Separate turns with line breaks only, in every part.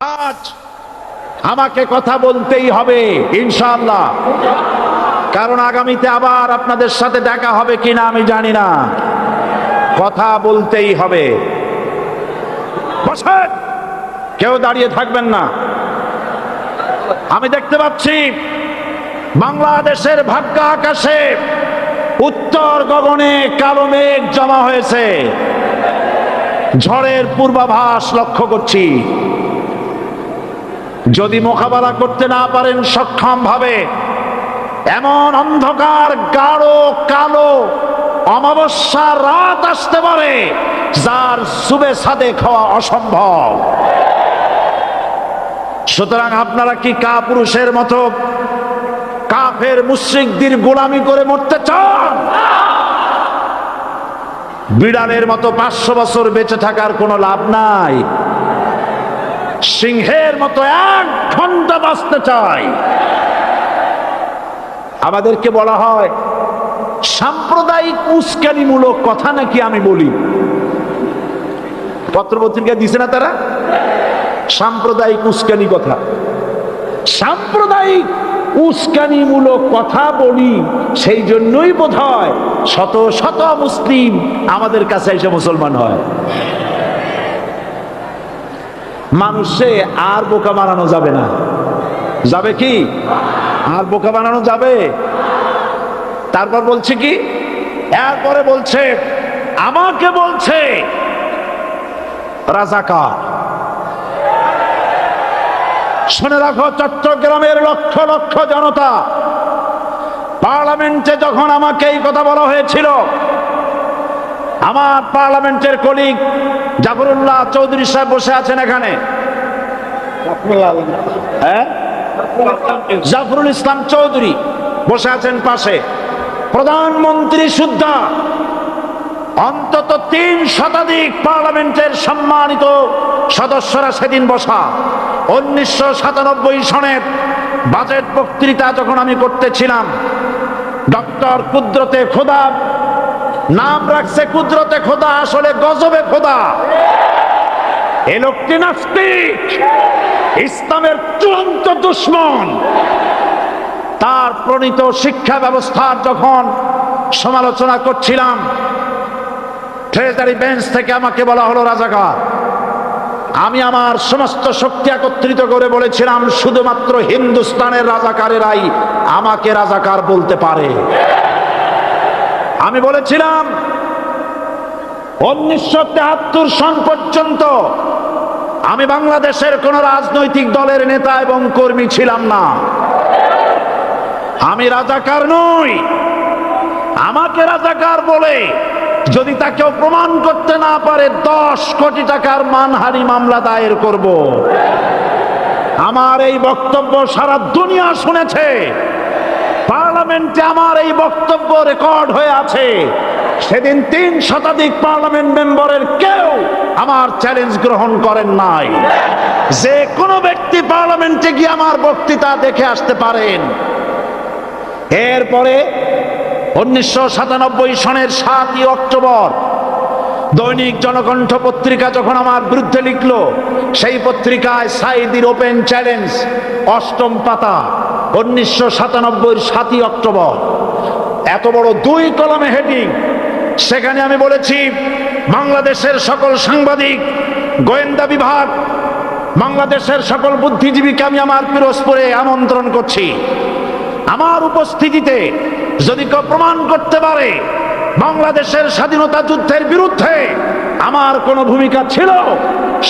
আজ আমাকে কথা বলতেই হবে ইনশাআল্লাহ, কারণ আগামীতে আবার আপনাদের সাথে দেখা হবে কিনা আমি জানি না। কথা বলতেই হবে। বসেন, কেউ দাঁড়িয়ে থাকবেন না। আমি দেখতে পাচ্ছি বাংলাদেশের ভাগ্য আকাশে উত্তর গগনে কালো মেঘ জমা হয়েছে। ঝড়ের পূর্বাভাস লক্ষ্য করছি। যদি মোকাবেলা করতে না পারেন সক্ষম ভাবে, এমন অন্ধকার গাঢ় কালো অমাবস্যার রাত আসতে পারে যার সুবে সাদেক হওয়া অসম্ভব। সুতরাং আপনারা কি কাপুরুষের মতো কাফের মুশরিকদের গোলামি করে মরতে চান? বিড়ালের মতো 500 বছর বেঁচে থাকার কোনো লাভ নাই। সিংহের মতো 1 ঘন্টা বাঁচতে চাই। আমাদেরকে বলা হয় সাম্প্রদায়িক উস্কানিমূলক কথা নাকি আমি বলি। পত্রপত্রিকা দিছে না তারা? সাম্প্রদায়িক উস্কানি কথা, সাম্প্রদায়িক উস্কানিমূলক কথা বলি। সেই জন্যই বোধহয় শত শত মুসলিম আমাদের কাছে এসে মুসলমান হয়। মানুষে আর বোকা বানানো যাবে না। যাবে কি? আর বোকা বানানো যাবে? তারপর বলছে কি? এরপরে বলছে, আমাকে বলছে রাজাকার। শুনে রাখো চট্টগ্রামের লক্ষ লক্ষ জনতা, পার্লামেন্টে যখন আমাকে এই কথা বলা হয়েছিল, আমার পার্লামেন্টের কলিগ জাফরুল্লাহ চৌধুরী সাহেব বসে আছেন এখানে, জাফরুল ইসলাম চৌধুরী বসে আছেন পাশে, প্রধানমন্ত্রী সুদ্ধা, অন্তত 3 শতাধিক পার্লামেন্টের সম্মানিত সদস্যরা সেদিন বসা। 1997 সনের বাজেট বক্তৃতা যখন আমি করতেছিলাম, ডক্টর কুদরতে খোদা, নাম রাখছে কুদরতে খোদা, আসলে গজবে খোদা। এ লোকটি নাস্তিক, ইসলামের চূড়ান্ত দুশমন। তার প্রণীত শিক্ষা ব্যবস্থার যখন সমালোচনা করছিলাম, ট্রেজারি বেঞ্চ থেকে আমাকে বলা হলো রাজাকার। আমি আমার সমস্ত শক্তি একত্রিত করে বলেছিলাম, শুধুমাত্র হিন্দুস্তানের রাজাকারেরাই আমাকে রাজাকার বলতে পারে। আমি বলেছিলাম 1973 সন পর্যন্ত আমি বাংলাদেশের কোন রাজনৈতিক দলের নেতা এবং কর্মী ছিলাম না। আমি রাজাকার নই। আমাকে রাজাকার বলে যদি তাকেও প্রমাণ করতে না পারে, 10 কোটি টাকার মানহানি মামলা দায়ের করব। আমার এই বক্তব্য সারা দুনিয়া শুনেছে। পার্লামেন্টে আমার এই বক্তব্য রেকর্ড হয়ে আছে। সেদিন 3 শতাধিক পার্লামেন্ট মেম্বারের কেউ আমার চ্যালেঞ্জ গ্রহণ করেন নাই। যে কোনো ব্যক্তি পার্লামেন্টে গিয়ে আমার বক্তৃতা দেখে আসতে পারেন। এরপরে 1997 সনের 7 অক্টোবর দৈনিক জনকণ্ঠ পত্রিকা যখন আমার বিরুদ্ধে লিখলো, সেই পত্রিকায় সাইদির ওপেন চ্যালেঞ্জ 8ম পাতা, 1997 7 অক্টোবর, এত বড় 2 কলামে হেডিং। সেখানে আমি বলেছি, বাংলাদেশের সকল সাংবাদিক, গোয়েন্দা বিভাগ, বাংলাদেশের সকল বুদ্ধিজীবীকে আমি আমার পিরোজপুরে আমন্ত্রণ করছি। আমার উপস্থিতিতে যদি কেউ প্রমাণ করতে পারে বাংলাদেশের স্বাধীনতা যুদ্ধের বিরুদ্ধে আমার কোনো ভূমিকা ছিল,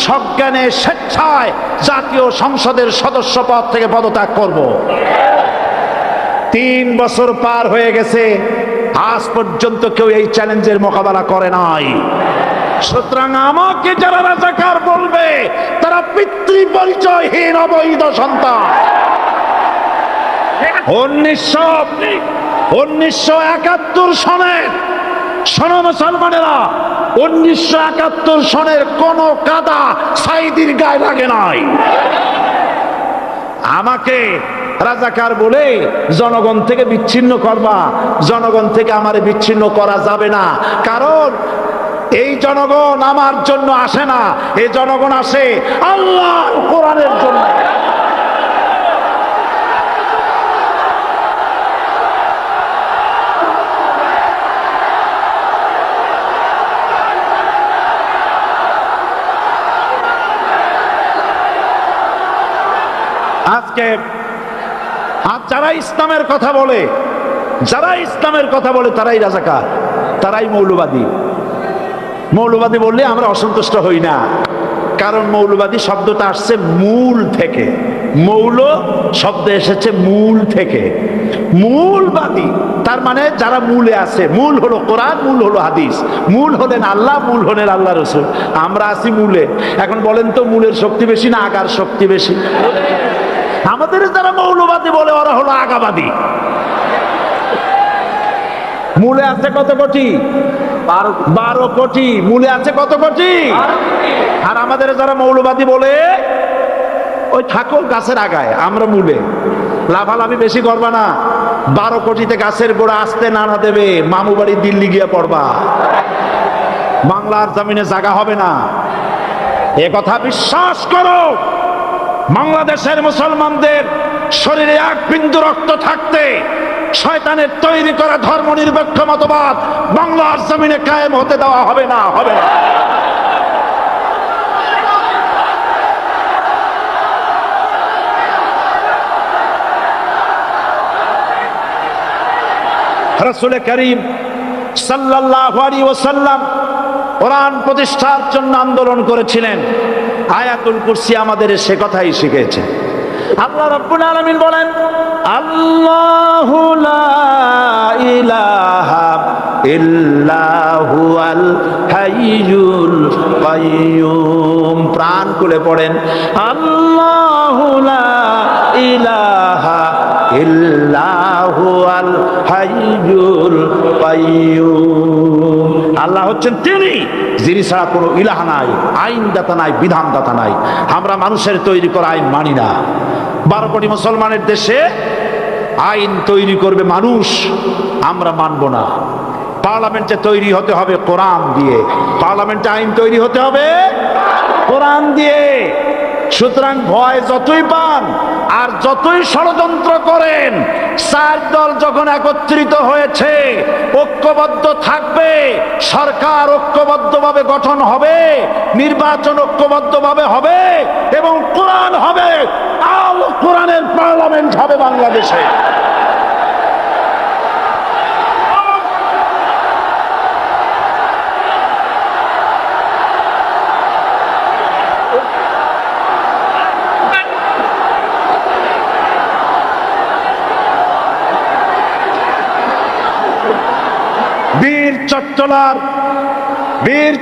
সজ্ঞানে স্বেচ্ছায় জাতীয় সংসদের সদস্য পদ থেকে পদত্যাগ করব। 3 বছর পার হয়ে গেছে, আজ পর্যন্ত কেউ এই চ্যালেঞ্জের মোকাবেলা করে নাই। সুতরাং আমাকে যারা রাজাকার বলবে, তারা পিতৃ পরিচয়হীন অবৈধ সন্তান। 1971 সনের, শোনো মুসলমানেরা, 1971 সনের কোন কাদা সাইদির গায়ে লাগে নাই। আমাকে রাজাকার বলে জনগণ থেকে বিচ্ছিন্ন করবা। জনগণ থেকে আমারে বিচ্ছিন্ন করা যাবে না, কারণ এই জনগণ আমার জন্য আসে না, এই জনগণ আসে আল্লাহর কোরআনের আজকে আর যারা ইসলামের কথা বলে তারাই রাজাকার, তারাই মৌলবাদী। মৌলবাদী বললে আমরা অসন্তুষ্ট হই না, কারণ মৌলবাদী শব্দটা আসছে মূল থেকে। মৌল শব্দ এসেছে মূল থেকে। মূলবাদী তার মানে যারা মূলে আছে। মূল হলো কোরআন, মূল হলো হাদিস, মূল হলেন আল্লাহ, মূল হলেন আল্লাহ রসুল। আমরা আছি মূলে। এখন বলেন তো মূলের শক্তি বেশি না আগার শক্তি বেশি? আমাদের যারা মৌলবাদী বলে ওরা হলো আগাবাদী। মূলে আছে কত কোটি? 12 কোটি। মূলে আছে কত কোটি? আর আমাদের যারা মৌলবাদী বলে ওই থাকো গাছের আগায়, আমরা মূলে। লাভালাভি বেশি করবা না, 12 কোটিতে গাছের গোড়া আসতে নানা দেবে, মামু বাড়ি দিল্লি গিয়ে পড়বা, বাংলার জমিনে জায়গা হবে না। এ কথা বিশ্বাস করো। বাংলাদেশের মুসলমানদের শরীরে এক বিন্দু রক্ত থাকতে শয়তানের তৈরি করা ধর্ম নিরপেক্ষ মতবাদ বাংলার জমিনে কায়েম হতে দেওয়া হবে না, হবে না। রাসূল করিম সাল্লাল্লাহু আলাইহি ওয়াসাল্লাম কোরআন প্রতিষ্ঠার জন্য আন্দোলন করেছিলেন। আয়াতুল কুরসি আমাদের সে কথাই শিখিয়েছে। আল্লাহ রাব্বুল আলামিন বলেন, আল্লাহু লা ইলাহা ইল্লা হুয়াল হাইয়ুল কাইয়্যুম। প্রাণ খুলে পড়েন, আল্লাহু লা ইলাহা ইল্লা হুয়াল হাইয়ুল কাইয়্যুম। আল্লাহ হচ্ছেন তিনি, যিনি ছাড়া কোনো ইলাহা নাই, আইনদাতা নাই, বিধানদাতা নাই। আমরা মানুষের তৈরি করা আইন মানি না। 12 কোটি মুসলমানের দেশে আইন তৈরি করবে মানুষ, আমরা মানব না। পার্লামেন্টে তৈরি হতে হবে কোরআন দিয়ে, পার্লামেন্টে আইন তৈরি হতে হবে কোরআন দিয়ে। সুতরাং ভয় যতই পান আর যতই ষড়যন্ত্র করেন, 4 দল যখন একত্রিত হয়েছে, ঐক্যবদ্ধ থাকবে, সরকার ঐক্যবদ্ধভাবে গঠন হবে, নির্বাচন ঐক্যবদ্ধভাবে হবে এবং কোরআন হবে, আল কোরআনের পার্লামেন্ট হবে বাংলাদেশে। বীর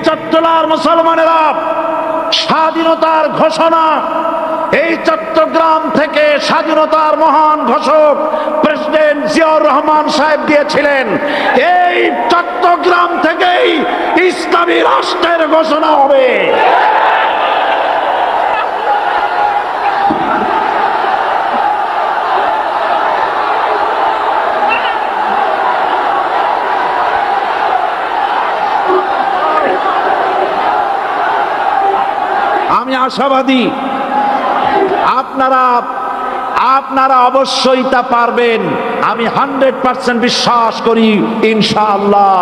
চট্টলার মুসলমানেরা স্বাধীনতার ঘোষণা, এই চট্টগ্রাম থেকে স্বাধীনতার মহান ঘোষক প্রেসিডেন্ট জিয়াউর রহমান সাহেব দিয়েছিলেন। এই চট্টগ্রাম থেকেই ইসলামী রাষ্ট্রের ঘোষণা হবে। আমি আশাবাদী আপনারা অবশ্যই তা পারবেন। আমি 100% বিশ্বাস করি ইনশাআল্লাহ।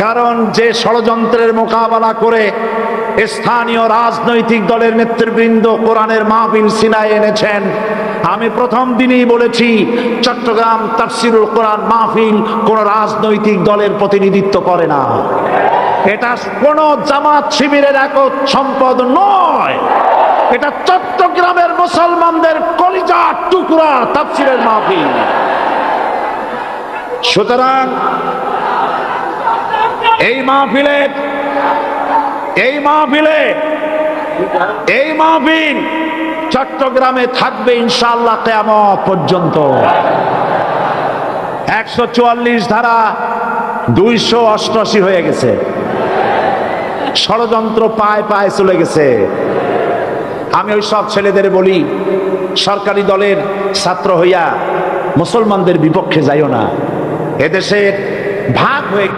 কারণ যে ষড়যন্ত্রের মোকাবেলা করে স্থানীয় রাজনৈতিক দলের নেতৃবৃন্দ কোরআনের মাহফিল সিনায় এনেছেন, আমি প্রথম দিনই বলেছি চট্টগ্রাম তাফসিরুল কোরআন মাহফিল কোন রাজনৈতিক দলের প্রতিনিধিত্ব করে না। এটা কোন জামাত শিবিরের একক সম্পদ নয়, এটা চট্টগ্রামের মুসলমানদের কলিজার টুকরা তাফসিরের মাহফিল। সুতরাং এই মাহফিল চট্টগ্রামে থাকবে ইনশাআল্লাহ কিয়ামত পর্যন্ত। 144 ধারা 288 হয়ে গেছে, ষড়যন্ত্র পায় পায় চলে গেছে। আমি ওই সব ছেলেদের বলি, সরকারি দলের ছাত্র হইয়া মুসলমানদের বিপক্ষে যাইও না। এদেশের ভাগ হয়ে